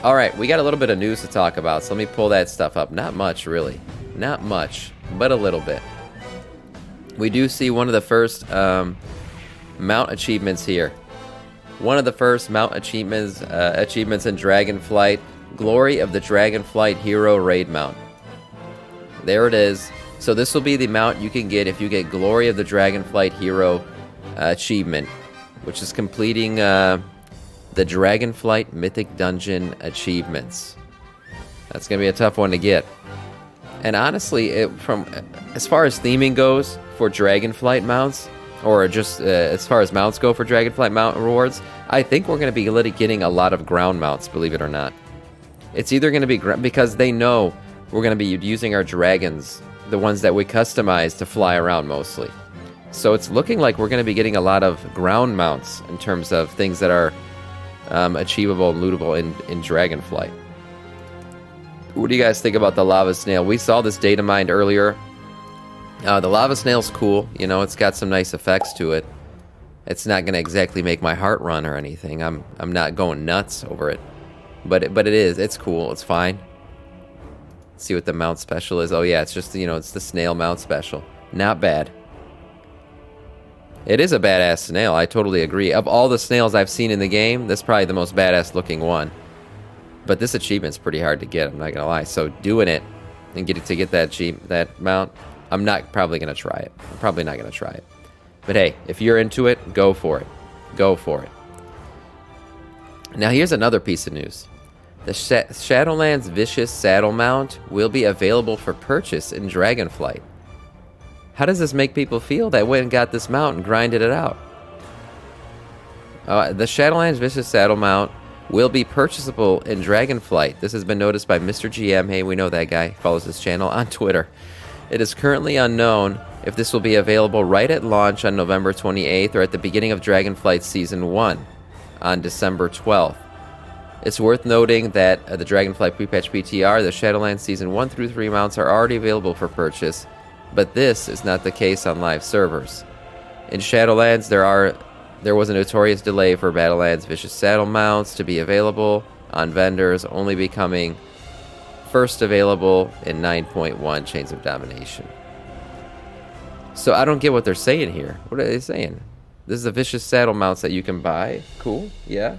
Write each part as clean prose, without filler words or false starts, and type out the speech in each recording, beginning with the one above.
All right, we got a little bit of news to talk about, so let me pull that stuff up. Not much, really. Not much, but a little bit. We do see one of the first mount achievements here. One of the first mount achievements in Dragonflight. Glory of the Dragonflight Hero raid mount. There it is. So this will be the mount you can get if you get Glory of the Dragonflight Hero achievement, which is completing the Dragonflight Mythic Dungeon achievements. That's going to be a tough one to get. And honestly, as far as theming goes for Dragonflight mounts, or just as far as mounts go for Dragonflight mount rewards, I think we're going to be getting a lot of ground mounts, believe it or not. It's either going to be because they know we're going to be using our dragons, the ones that we customize to fly around mostly. So it's looking like we're going to be getting a lot of ground mounts in terms of things that are achievable and lootable in Dragonflight. What do you guys think about the lava snail? We saw this data mined earlier. The lava snail's cool. You know, it's got some nice effects to it. It's not going to exactly make my heart run or anything. I'm not going nuts over it. But it is. It's cool. It's fine. Let's see what the mount special is. Oh yeah, it's just, you know, it's the snail mount special. Not bad. It is a badass snail. I totally agree. Of all the snails I've seen in the game, that's probably the most badass looking one. But this achievement's pretty hard to get, I'm not gonna lie. So doing it and get that mount, I'm not probably gonna try it. I'm probably not gonna try it. But hey, if you're into it, go for it. Go for it. Now here's another piece of news. The Shadowlands Vicious Saddle Mount will be available for purchase in Dragonflight. How does this make people feel that went and got this mount and grinded it out? The Shadowlands Vicious Saddle Mount will be purchasable in Dragonflight. This has been noticed by Mr. GM. Hey, we know that guy. Follows his channel on Twitter. It is currently unknown if this will be available right at launch on November 28th or at the beginning of Dragonflight Season 1 on December 12th. It's worth noting that the Dragonflight Pre-Patch PTR, the Shadowlands Season 1 through 3 mounts are already available for purchase, but this is not the case on live servers. In Shadowlands, there was a notorious delay for Battlelands Vicious Saddle mounts to be available on vendors, only becoming first available in 9.1 Chains of Domination. So I don't get what they're saying here. What are they saying? This is the Vicious Saddle mounts that you can buy. Cool, yeah.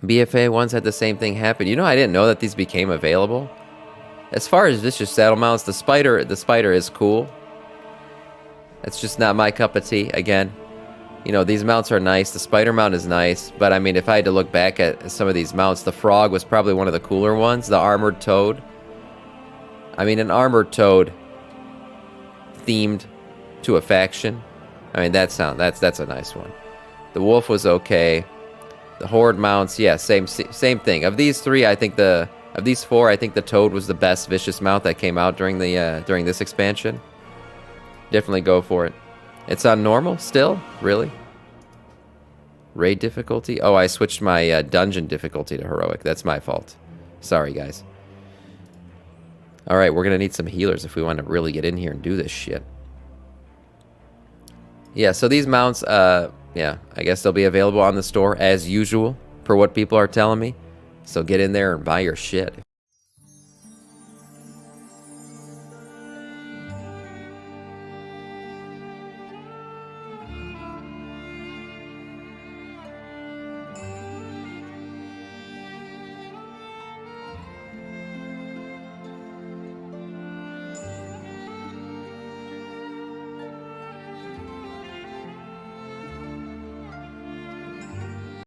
BFA once had the same thing happen. You know, I didn't know that these became available. As far as Vicious Saddle mounts, the spider is cool. It's just not my cup of tea. Again, you know, these mounts are nice. The spider mount is nice, but I mean, if I had to look back at some of these mounts, the frog was probably one of the cooler ones. The armored toad. I mean, an armored toad themed to a faction. I mean, that's a nice one. The wolf was okay. The horde mounts, yeah, same thing. Of these three, I think of these four, I think the toad was the best vicious mount that came out during this expansion. Definitely go for it. It's on normal still, really. Raid difficulty. Oh, I switched my dungeon difficulty to heroic. That's my fault. Sorry, guys. All right, we're gonna need some healers if we want to really get in here and do this shit. Yeah, so these mounts, yeah, I guess they'll be available on the store as usual, per what people are telling me. So get in there and buy your shit.